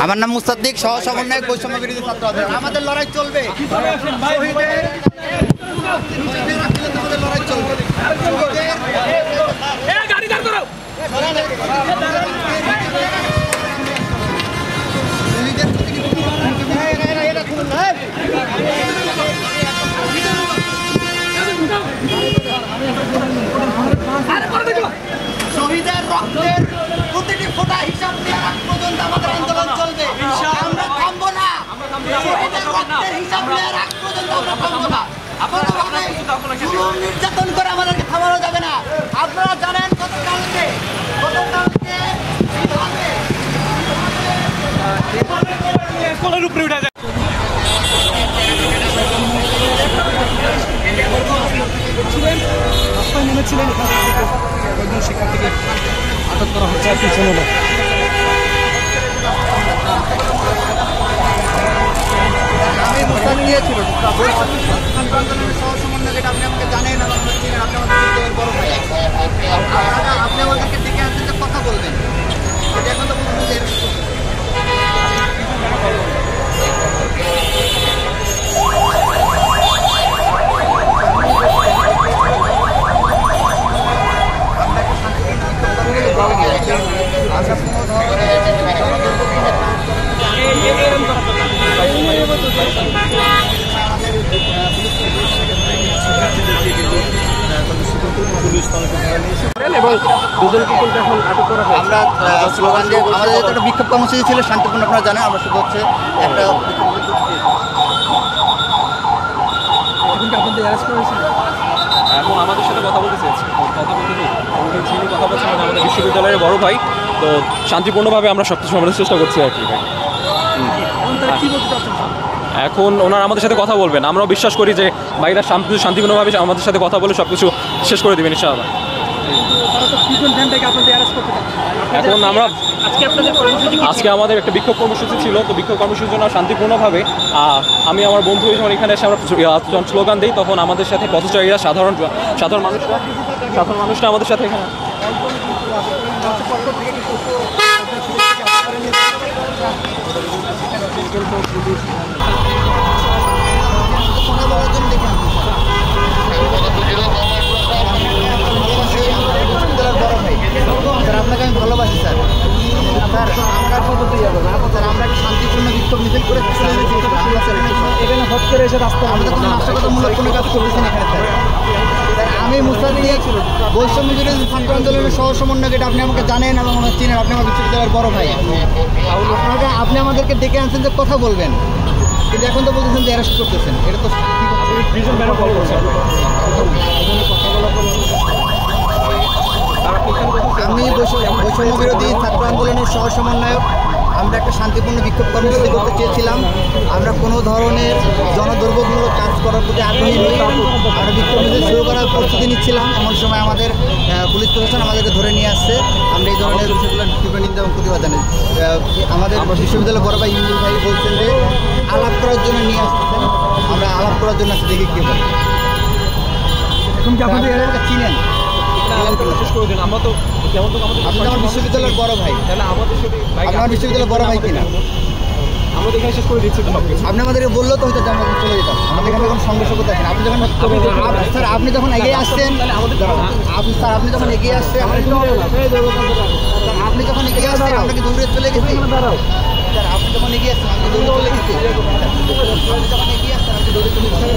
আমার নাম মুস্তাদ্দিক, সহ সমন্বয়ক বৈষম্য বিরোধী ছাত্র আন্দোলন। আমাদের লড়াই চলবে, লড়াই চলবে। শহীদের রক্তের প্রতিটি ফোঁটা হিসাব নেওয়ার আগ পর্যন্ত আমাদের আন্দোলন চলবে। আমরা থামবো না, শহীদের রক্তের হিসাব নেওয়ার আগ পর্যন্ত আমরা থামবো না। নির্যাতন করে আমাদেরকে থামানো যাবে না। আপনারা জানেন গতকালকে উপরে উঠে যায়। রাস্তায় নেমেছিলেন, কয়েকজন শিক্ষার্থীকে আটক করা হচ্ছে আর কিছু হলো। আমি মুস্তান নিয়েছিল আন্দোলনের সহ সমন্বয়, যেটা আপনি আমাকে জানেন, আপনি আমাদের বড় ভাই, আপনি আমাদেরকে ডেকে আসছেন যে কথা বলবেন, সেটা এখন তো আমরা স্লোগান দিয়ে আমাদের একটা বিক্ষোভ কর্মসূচি ছিল শান্তিপূর্ণ, আপনারা জানেন। আমরা শুধু হচ্ছে একটা এখন আমাদের সাথে কথা বলতে চেয়েছি, কথা বলতে যিনি কথা বলছেন আমাদের বিশ্ববিদ্যালয়ের বড় ভাই, তো শান্তিপূর্ণভাবে আমরা সব কিছু আমাদের চেষ্টা করছি আর কি ভাই। এখন ওনারা আমাদের সাথে কথা বলবেন, আমরাও বিশ্বাস করি যে ভাইরা শান্তিপূর্ণভাবে আমাদের সাথে কথা বলে সব কিছু শেষ করে দেবেন ইনশাআল্লাহ। এখন আমরা আজকে আমাদের একটা বিক্ষোভ কর্মসূচি ছিল, তো বিক্ষোভ কর্মসূচির জন্য শান্তিপূর্ণভাবে আমি আমার বন্ধু যখন এখানে এসে আমরা যখন স্লোগান দিই, তখন আমাদের সাথে পথচারীরা সাধারণ মানুষরা আমাদের সাথে এখানে আপনাকে আমি ভালোবাসি স্যার। আমরা একটা শান্তিপূর্ণ বিক্ষোভ মিছিল করে এখানে হট করে এসে রাস্তা, আমাদের কোনো নাশকতামূলক কোনো কাজ করতেছি না এখানে স্যার। আমি মুস্তাদ্দিক, বৈষম্য বিরোধী ছাত্র আন্দোলনের সহ সমন্বয়ক, এটা আপনি আমাকে জানেন এবং আমার চিনেন, আপনি আমার বিশ্ববিদ্যালয়ের বড় ভাই। আপনি আমাদেরকে ডেকে আনছেন যে কথা বলবেন, কিন্তু এখন তো বলতেছেন যে অ্যারেস্ট করতেছেন, এটা তো আমি বৈষম্য বিরোধী ছাত্র আন্দোলনের সহ সমন্বয়ক। আমরা একটা শান্তিপূর্ণ বিক্ষোভ কর্মসূচি করতে চেয়েছিলাম। আমরা কোনো ধরনের জনদুর্ভোগমূলক কাজ করার প্রতি আগ্রহী নই। আমরা বিক্ষোভ শুরু করার প্রস্তুতি নিচ্ছিলাম, এমন সময় আমাদের পুলিশ প্রশাসন আমাদেরকে ধরে নিয়ে আসছে। আমরা এই ধরনের তীব্র নিন্দা এবং প্রতিবাদ জানাই। আমাদের বিশ্ববিদ্যালয় বড় ভাই ইউনুস ভাই বলছেন যে আলাপ করার জন্য নিয়ে আসতেছেন, আমরা আলাপ করার জন্য আসতে দেখি কী বলি। এখন কি আপনাদের চিনেন? আমরা তো আপনি আমার বিশ্ববিদ্যালয়ের বড় ভাই, তাহলে আমাদের সাথে আমার বিশ্ববিদ্যালয়ের বড় ভাই কিনা? আমরা তো এখানে শেষ করে দিচ্ছি। আপনি আমাদেরকে বললেও তো হয়তো আমরা চলে যেতাম। আমাদের এখানে কোনো সংঘর্ষ করতে আসেন। আপনি যখন স্যার আপনি যখন এগিয়ে আসছেন, স্যার আপনি যখন এগিয়ে আসছেন, আপনি যখন এগিয়ে আসছেন আমরা কি দৌড়ে চলে গেছি? স্যার আপনি যখন এগিয়ে আসছেন আমি দৌড়ে চলে গেছি। আপনি যখন এগিয়ে আসছেন আমি দৌড়ে চলে গেছি।